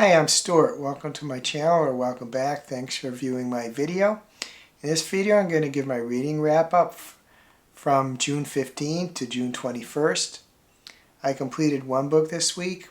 Hi, I'm Stuart. Welcome to my channel, or welcome back. Thanks for viewing my video. In this video I'm going to give my reading wrap up from June 15th to June 21st. I completed one book this week,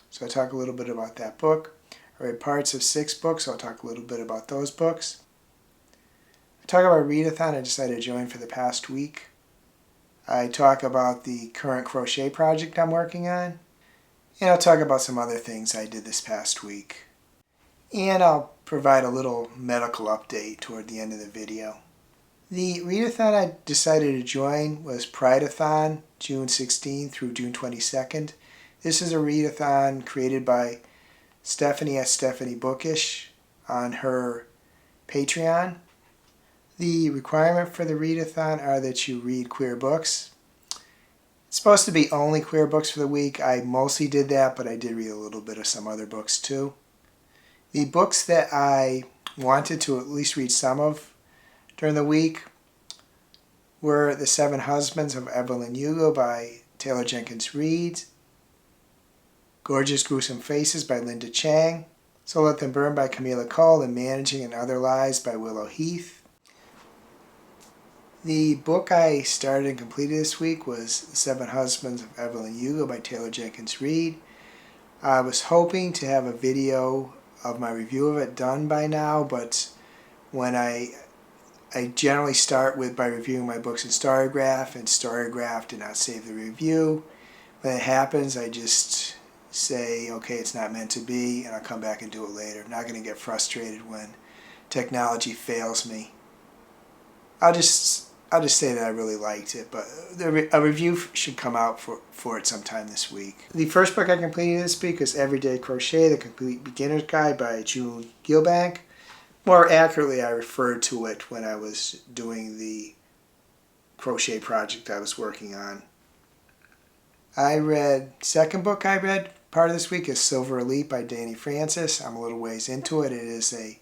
so I'll talk a little bit about that book. I read parts of 6 books, so I'll talk a little bit about those books. I talk about readathon I decided to join for the past week. I talk about the current crochet project I'm working on. And I'll talk about some other things I did this past week. And I'll provide a little medical update toward the end of the video. The readathon I decided to join was Prideathon, June 16th through June 22nd. This is a readathon created by Stephanie at Stephanie Bookish on her Patreon. The requirement for the readathon are that you read queer books. It's supposed to be only queer books for the week. I mostly did that, but I did read a little bit of some other books too. The books that I wanted to at least read some of during the week were The Seven Husbands of Evelyn and Hugo by Taylor Jenkins Reid, Gorgeous Gruesome Faces by Cheng, So Let Them Burn by Camila Cole, and Managing and Other Lies by Willow Heath. The book I started and completed this week was The Seven Husbands of Evelyn and Hugo by Taylor Jenkins Reid. I was hoping to have a video of my review of it done by now, but when I generally start by reviewing my books in Storygraph, and Storygraph did not save the review. When it happens, I just say, okay, it's not meant to be, and I'll come back and do it later. I'm not going to get frustrated when technology fails me. I'll just say that I really liked it, but a review should come out for it sometime this week. The first book I completed this week is Everyday Crochet, The Complete Beginner's Guide by June Gilbank. More accurately, I referred to it when I was doing the crochet project I was working on. Second book I read part of this week is Silver Elite by Dani Francis. I'm a little ways into it. It is a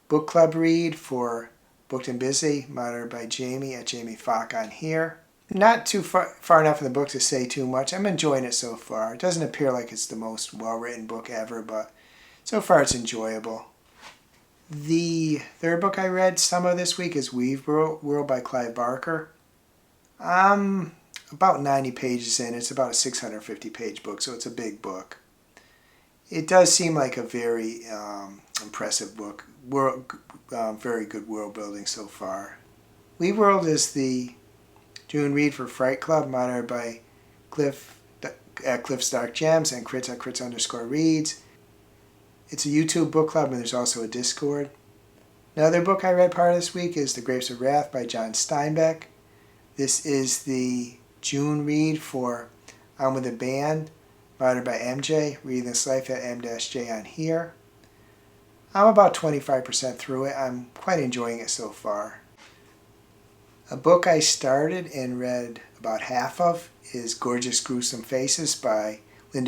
book club read for Booked and Busy, monitored by Jamie at Jamie Falk on here. Not too far enough in the book to say too much. I'm enjoying it so far. It doesn't appear like it's the most well-written book ever, but so far it's enjoyable. The third book I read some of this week is Weaveworld by Clive Barker. I'm about 90 pages in. It's about a 650-page book, so it's a big book. It does seem like a very impressive book. Very good world building so far. Weaveworld is the June read for Fright Club, monitored by Cliff at Cliff's Dark Gems and Kritz at Kritz_reads. It's a YouTube book club, and there's also a Discord. Another book I read part of this week is The Grapes of Wrath by John Steinbeck. This is the June read for I'm With a Band, monitored by MJ, Reading This Life at M-J on here. I'm about 25% through it. I'm quite enjoying it so far. A book I started and read about half of is Gorgeous Gruesome Faces by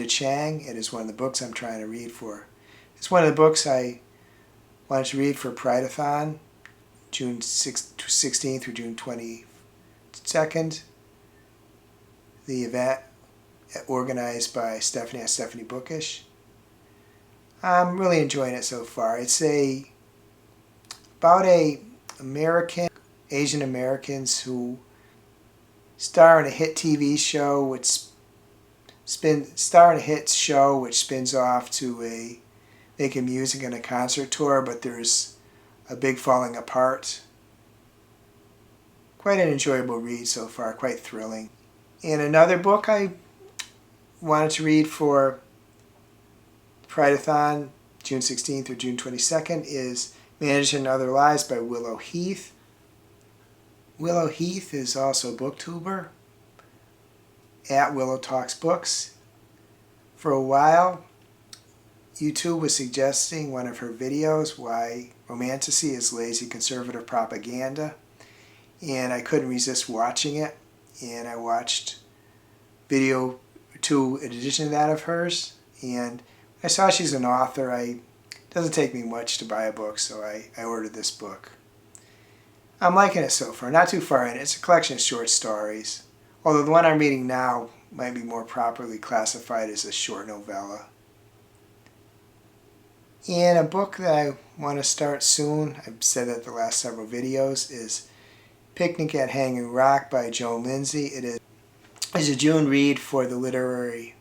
Cheng. It is one of the books I'm trying to read for. It's one of the books I wanted to read for Prideathon, June 16th through June 22nd. The event organized by Stephanie at Stephanie Bookish. I'm really enjoying it so far. It's about Asian Americans who star in a hit TV show, which spins off to making music and a concert tour, but there's a big falling apart. Quite an enjoyable read so far, quite thrilling. And another book I wanted to read for Prideathon, June 16th through June 22nd, is Managing and Other Lies by Willow Heath. Willow Heath is also a booktuber at Willow Talks Books. For a while, YouTube was suggesting one of her videos, Why Romanticy is Lazy Conservative Propaganda, and I couldn't resist watching it, and I watched video 2 in addition to that of hers, and I saw she's an author. It doesn't take me much to buy a book, so I ordered this book. I'm liking it so far. Not too far in. It's a collection of short stories, although the one I'm reading now might be more properly classified as a short novella. And a book that I want to start soon, I've said that the last several videos, is Picnic at Hanging Rock by Joan Lindsay. It is a June read for the Literary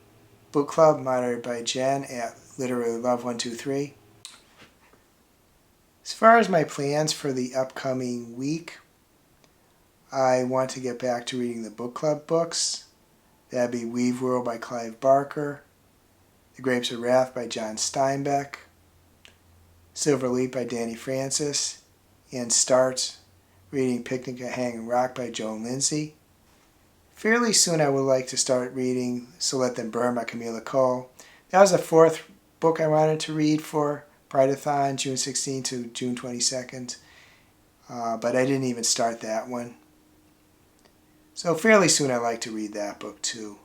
Book Club, moderated by Jen at Literary Love 123. As far as my plans for the upcoming week, I want to get back to reading the book club books. That'd be Weaveworld by Clive Barker, The Grapes of Wrath by John Steinbeck, Silver Leaf by Dani Francis, and start reading Picnic at Hanging Rock by Joan Lindsay. Fairly soon I would like to start reading So Let Them Burn by Camilla Cole. That was the fourth book I wanted to read for readathon, June 16th to June 22nd, but I didn't even start that one. So fairly soon I'd like to read that book too.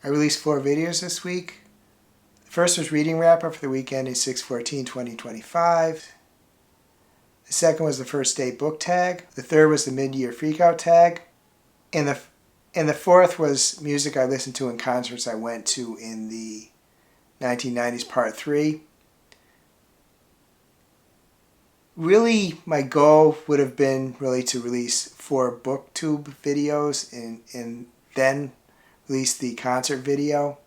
I released 4 videos this week. The first was Reading Wrap Up for the week ending 6/14/2025. The second was the first date book tag. The third was the mid-year freakout tag. And the fourth was music I listened to in concerts I went to in the 1990s part 3. Really, my goal would have been really to release 4 booktube videos and then release the concert video.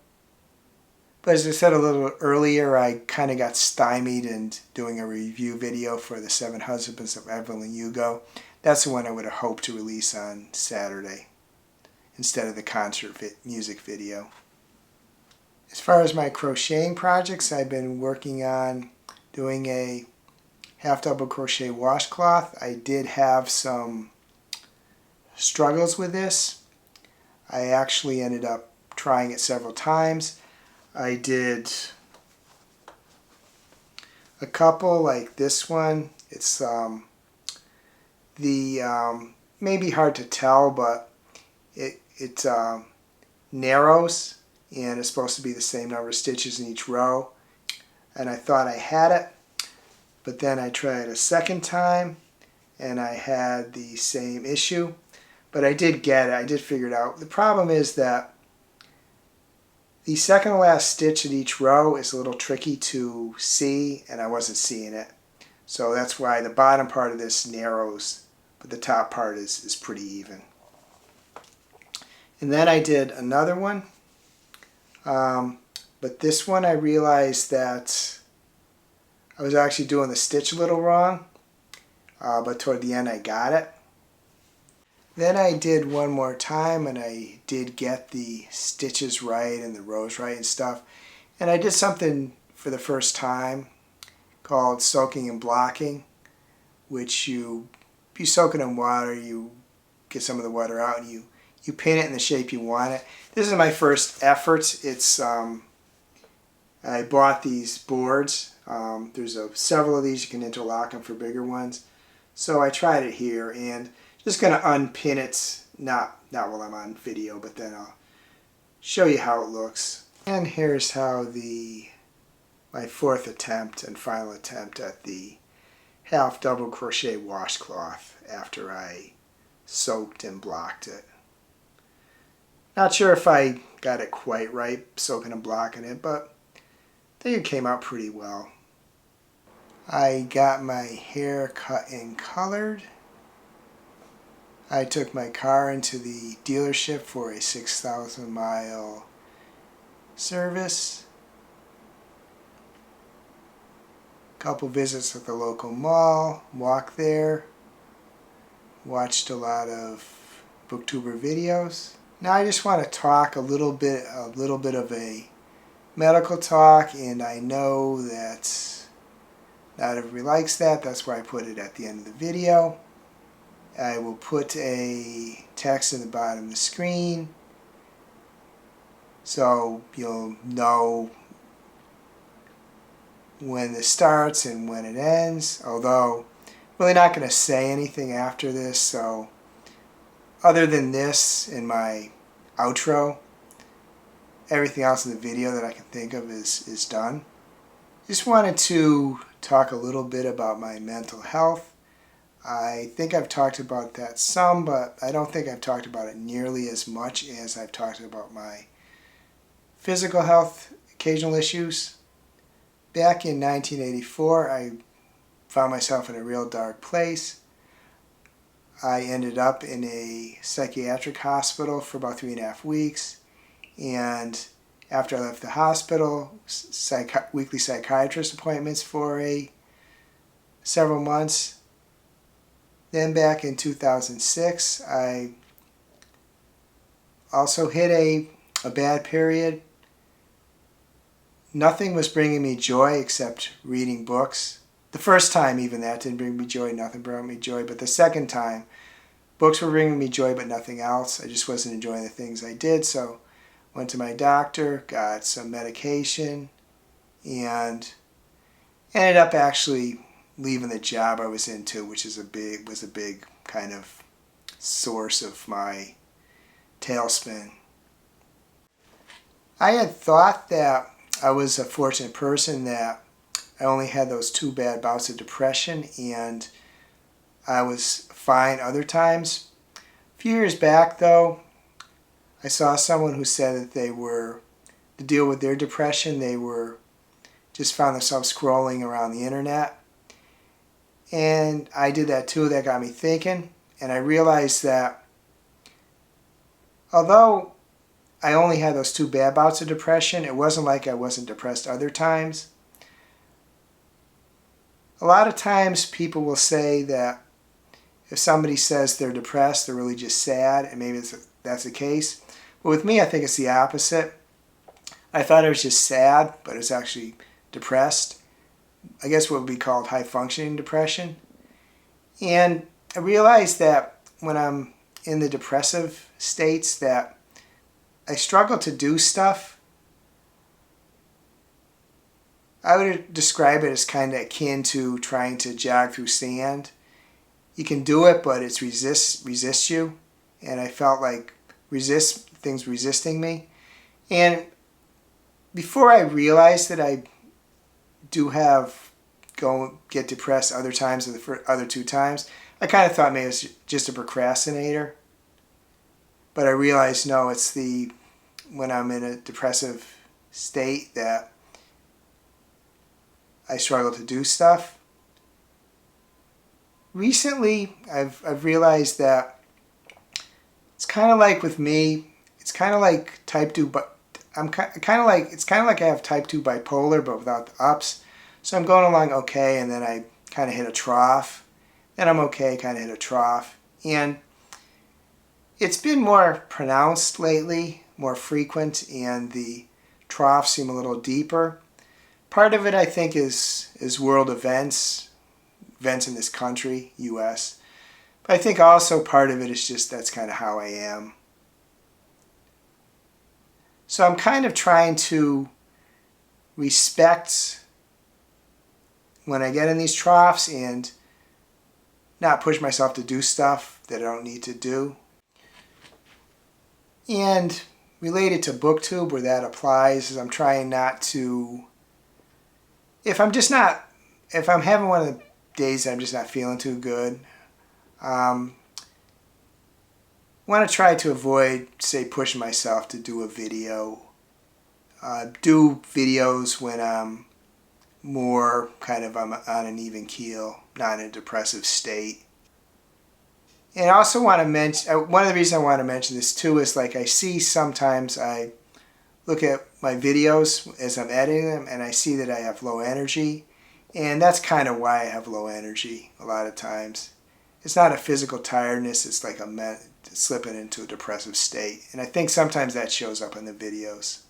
But as I said a little earlier, I kind of got stymied in doing a review video for The 7 Husbands of Evelyn and Hugo. That's the one I would have hoped to release on Saturday instead of the concert music video. As far as my crocheting projects, I've been working on doing a half double crochet washcloth. I did have some struggles with this. I actually ended up trying it several times. I did a couple like this one. It's maybe hard to tell, but it narrows and it's supposed to be the same number of stitches in each row. And I thought I had it, but then I tried a second time and I had the same issue. But I did get it. I did figure it out. The problem is that the second to last stitch in each row is a little tricky to see, and I wasn't seeing it. So that's why the bottom part of this narrows, but the top part is pretty even. And then I did another one. But this one I realized that I was actually doing the stitch a little wrong, but toward the end I got it. Then I did one more time and I did get the stitches right and the rows right and stuff. And I did something for the first time called soaking and blocking, which you soak it in water, you get some of the water out and you paint it in the shape you want it. This is my first effort. It's I bought these boards. There's several of these. You can interlock them for bigger ones. So I tried it here and just going to unpin it, not while I'm on video, but then I'll show you how it looks. And here's how my fourth attempt and final attempt at the half double crochet washcloth after I soaked and blocked it. Not sure if I got it quite right, soaking and blocking it, but I think it came out pretty well. I got my hair cut and colored. I took my car into the dealership for a 6,000 mile service. Couple visits at the local mall, walked there, watched a lot of booktuber videos. Now I just want to talk a little bit of a medical talk, and I know that not everybody likes that. That's why I put it at the end of the video. I will put a text in the bottom of the screen so you'll know when this starts and when it ends, although I'm really not going to say anything after this, so other than this in my outro, everything else in the video that I can think of is done. Just wanted to talk a little bit about my mental health. I think I've talked about that some, but I don't think I've talked about it nearly as much as I've talked about my physical health, occasional issues. Back in 1984, I found myself in a real dark place. I ended up in a psychiatric hospital for about 3.5 weeks, and after I left the hospital, weekly psychiatrist appointments for several months. Then back in 2006, I also hit a bad period. Nothing was bringing me joy except reading books. The first time, even that didn't bring me joy. Nothing brought me joy. But the second time, books were bringing me joy, but nothing else. I just wasn't enjoying the things I did. So went to my doctor, got some medication, and ended up actually leaving the job I was into, which was a big kind of source of my tailspin. I had thought that I was a fortunate person, that I only had those 2 bad bouts of depression and I was fine other times. A few years back though, I saw someone who said that to deal with their depression, they just found themselves scrolling around the internet. And I did that too. That got me thinking, and I realized that although I only had those 2 bad bouts of depression, it wasn't like I wasn't depressed other times. A lot of times people will say that if somebody says they're depressed, they're really just sad, and maybe that's the case. But with me, I think it's the opposite. I thought I was just sad, but I was actually depressed. I guess what would be called high-functioning depression. And I realized that when I'm in the depressive states that I struggle to do stuff. I would describe it as kind of akin to trying to jog through sand. You can do it, but it's resists you. And I felt like things resisting me. And before I realized that I do get depressed other times than the other 2 times, I kind of thought maybe it was just a procrastinator. But I realized no, it's when I'm in a depressive state that I struggle to do stuff. Recently, I've realized that it's kind of like with me, it's kind of like type 2, but it's kind of like I have type 2 bipolar, but without the ups. So I'm going along okay, and then I kind of hit a trough. Then I'm okay, kind of hit a trough. And it's been more pronounced lately, more frequent, and the troughs seem a little deeper. Part of it, I think, is world events in this country, U.S. But I think also part of it is just that's kind of how I am. So I'm kind of trying to respect when I get in these troughs and not push myself to do stuff that I don't need to do. And related to BookTube, where that applies, is I'm trying not to, if I'm having one of the days that I'm just not feeling too good, want to try to avoid, say, pushing myself to do a video. Do videos when I'm more kind of on an even keel, not in a depressive state. And I also want to mention, one of the reasons I want to mention this too is like I see sometimes I look at my videos as I'm editing them and I see that I have low energy. And that's kind of why I have low energy a lot of times. It's not a physical tiredness, it's like slipping into a depressive state. And I think sometimes that shows up in the videos.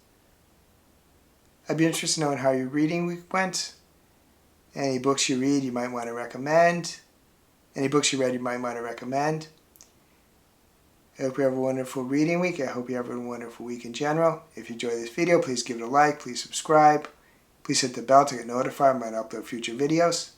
I'd be interested in knowing how your reading week went. Any books you read you might want to recommend. Any books you read you might want to recommend. I hope you have a wonderful reading week. I hope you have a wonderful week in general. If you enjoyed this video, please give it a like. Please subscribe. Please hit the bell to get notified when I upload future videos.